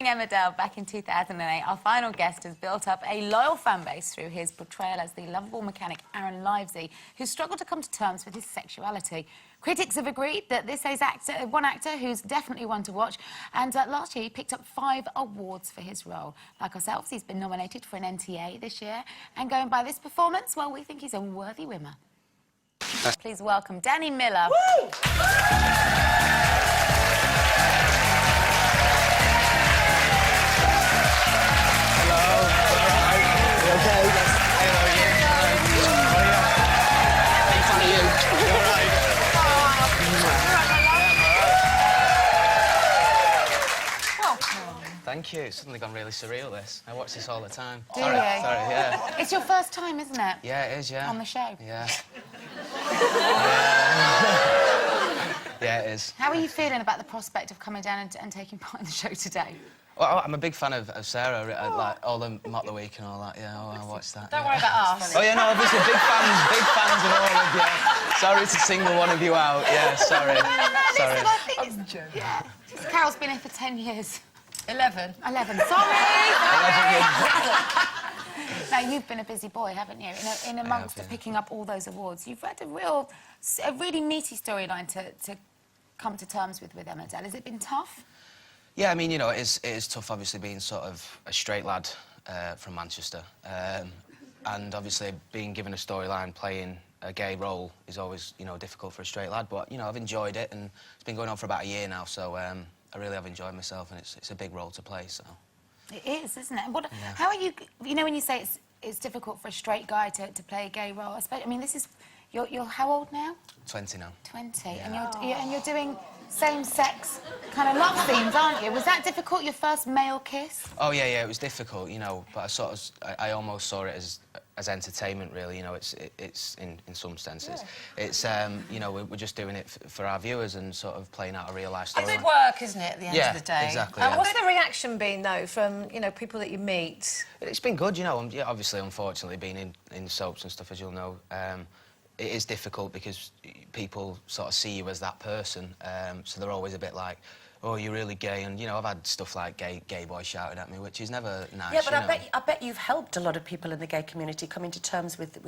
Emmerdale back in 2008, our final guest has built up a loyal fan base through his portrayal as the lovable mechanic Aaron Livesey, who struggled to come to terms with his sexuality. Critics have agreed that this is one actor who's definitely one to watch, and last year he picked up 5 awards for his role. Like ourselves, he's been nominated for an NTA this year, and going by this performance, well, we think he's a worthy winner. Please welcome Danny Miller. Woo! Thank you. It's suddenly gone really surreal, this. I watch this all the time. Do you? Sorry, yeah. It's your first time, isn't it? Yeah, it is, yeah. On the show? Yeah. Yeah, it is. How are you feeling about the prospect of coming down and taking part in the show today? Well, I'm a big fan of Sarah, like all the Mock the Week and all that, yeah, I watched that. Don't worry about us. Oh, yeah, no, obviously, big fans of all of you. Sorry to single one of you out, yeah, sorry. Sorry. I think it's... Yeah. Carol's been here for 10 years. 11. 11, sorry! Now, you've been a busy boy, haven't you? In amongst picking up all those awards, you've had a really meaty storyline to come to terms with Emmerdale. Has it been tough? Yeah, I mean, you know, it is tough, obviously, being sort of a straight lad from Manchester. And obviously, being given a storyline, playing a gay role is always, you know, difficult for a straight lad. But, you know, I've enjoyed it, and it's been going on for about a year now, so I really have enjoyed myself, and it's a big role to play, so... It is, isn't it? How are you... You know, when you say it's difficult for a straight guy to play a gay role, I mean, this is... You're how old now? 20 now. 20, yeah. and you're doing same-sex kind of love scenes, aren't you? Was that difficult, your first male kiss? Oh, yeah, it was difficult, you know, but I almost saw it as entertainment, really, you know, it's in some senses. Yeah. It's, you know, we're just doing it for our viewers and sort of playing out a real-life story. It's work, isn't it, at the end of the day? Exactly, And what's the reaction been, though, from, you know, people that you meet? It's been good, you know, obviously, unfortunately, being in soaps and stuff, as you'll know, it is difficult because people sort of see you as that person, so they're always a bit like, oh, you're really gay, and, you know, I've had stuff like gay boy shouted at me, which is never nice, yeah, but I bet you've helped a lot of people in the gay community coming to terms with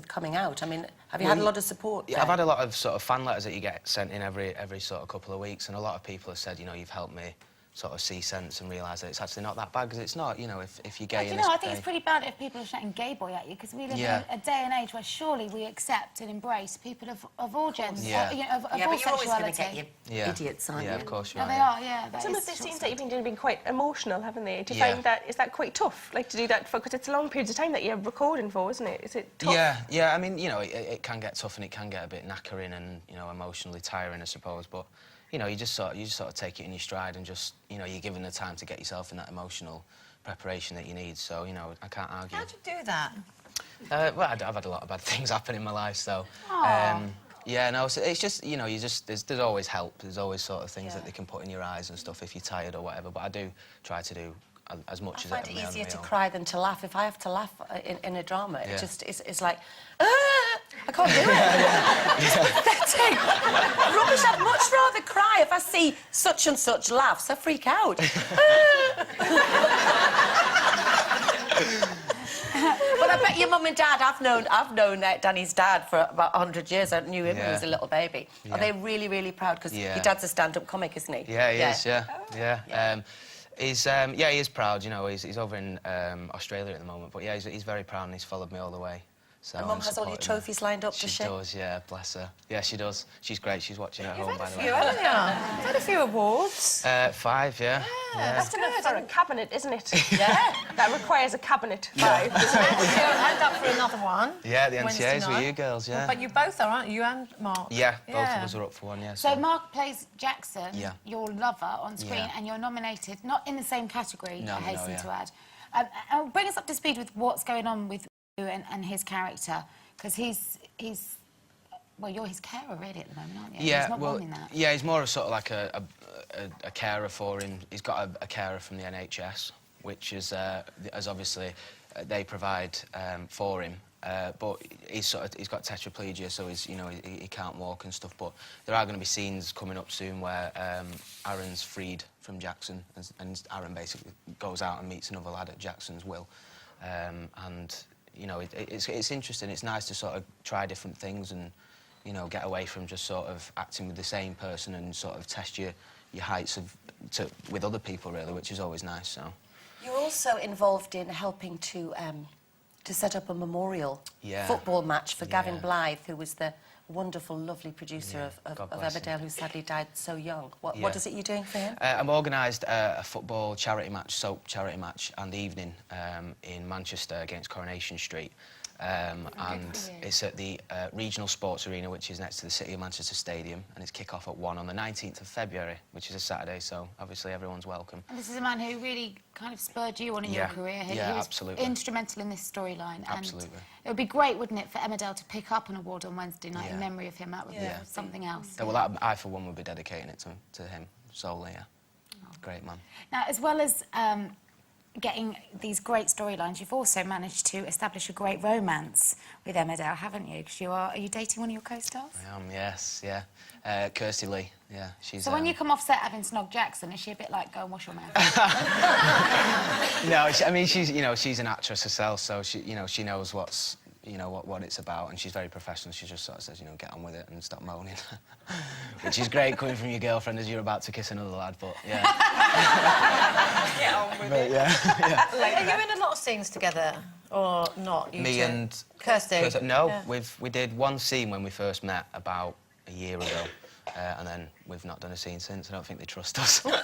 coming out. I mean, have you had a lot of support? Yeah, I've had a lot of sort of fan letters that you get sent in every sort of couple of weeks, and a lot of people have said, you know, you've helped me sort of see sense and realise that it's actually not that bad, because it's not, you know, if you're gay... You know, I think it's pretty bad if people are shouting gay boy at you, because we live in a day and age where surely we accept and embrace people of all genders, you know, of all sexuality. But you're always going to get your idiots, aren't you? Yeah, of course you are. They are, yeah. Some of the scenes that you've been doing have been quite emotional, haven't they? Do you find that, is that quite tough, like, to do that for, because it's long periods of time that you're recording for, isn't it? Is it tough? Yeah, I mean, you know, it can get tough and it can get a bit knackering and, you know, emotionally tiring, I suppose, but... You know, you just sort of take it in your stride and just, you know, you're given the time to get yourself in that emotional preparation that you need. So, you know, I can't argue. How'd you do that? Well, I've had a lot of bad things happen in my life, so... yeah, no, so it's just, you know, there's always help. There's always sort of things that they can put in your eyes and stuff if you're tired or whatever, but I do try to do as much as I find it easier to cry than to laugh. If I have to laugh in a drama, it just it's like, I can't do it. It's pathetic. Rubbish. I'd much rather cry if I see such and such laughs. I freak out. But I bet your mum and dad, I've known Danny's dad for about 100 years. I knew him when he was a little baby. Are they really, really proud? Because your dad's a stand-up comic, isn't he? Yeah, he is, yeah. He is proud, you know, he's over in Australia at the moment, but yeah, he's very proud and he's followed me all the way. So and Mum has all your trophies lined up, does she? She does, yeah, bless her. Yeah, she does. She's great, she's watching at home, by the way. You've had a few, haven't you? You've had a few awards. 5, yeah. That's enough for a cabinet, isn't it? Yeah. That requires a cabinet, 5. You're lined up for another one. Yeah, the NCAs with you girls, yeah. But you both are, aren't you? You and Mark? Yeah, both of us are up for one, yeah. So Mark plays Jackson, your lover, on screen, and you're nominated, not in the same category, I hasten to add. Bring us up to speed with what's going on with you and his character, because he's... Well, you're his carer, really, at the moment, aren't you? Yeah, he's not wanting that. Yeah, he's more of sort of like a carer for him. He's got a carer from the NHS, which is, as obviously they provide for him. but he's got tetraplegia, so he's, you know, he can't walk and stuff. But there are going to be scenes coming up soon where Aaron's freed from Jackson, and Aaron basically goes out and meets another lad at Jackson's will, and you know, it's interesting. It's nice to sort of try different things and, you know, get away from just sort of acting with the same person and sort of test your heights with other people, really, which is always nice. So. You're also involved in helping to set up a memorial football match for Gavin Blythe, who was the wonderful, lovely producer of Emmerdale, who sadly died so young. What is it you're doing for him? I've organised a football charity match, soap charity match, and evening in Manchester against Coronation Street. And it's at the Regional Sports Arena, which is next to the City of Manchester Stadium, and it's kick-off at 1 on the 19th of February, which is a Saturday, so obviously everyone's welcome. And this is a man who really kind of spurred you on in your career. He was absolutely instrumental in this storyline. Absolutely. And it would be great, wouldn't it, for Emmerdale to pick up an award on Wednesday night in memory of him. That would be something else. Well, I, for one, would be dedicating it to him solely, Great man. Now, as well as getting these great storylines, you've also managed to establish a great romance with Emmerdale, haven't you? Because are you dating one of your co-stars? I am, yes, Kirsty Lee, she's... So when you come off set having snog Jackson, is she a bit like, go and wash your mouth? No, I mean, she's an actress herself, so she knows what it's about, and she's very professional. She just sort of says, get on with it and stop moaning. Which is great coming from your girlfriend as you're about to kiss another lad, but Get on with it. Are you in a lot of scenes together or not? Me and Kirsty? No, we did one scene when we first met about a year ago, and then we've not done a scene since. I don't think they trust us. Well,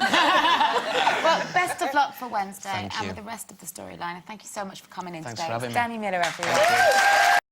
best of luck for Wednesday Thank and you. with the rest of the storyline. And thank you so much for coming in Thanks today. for having It's me. Danny Miller, everyone.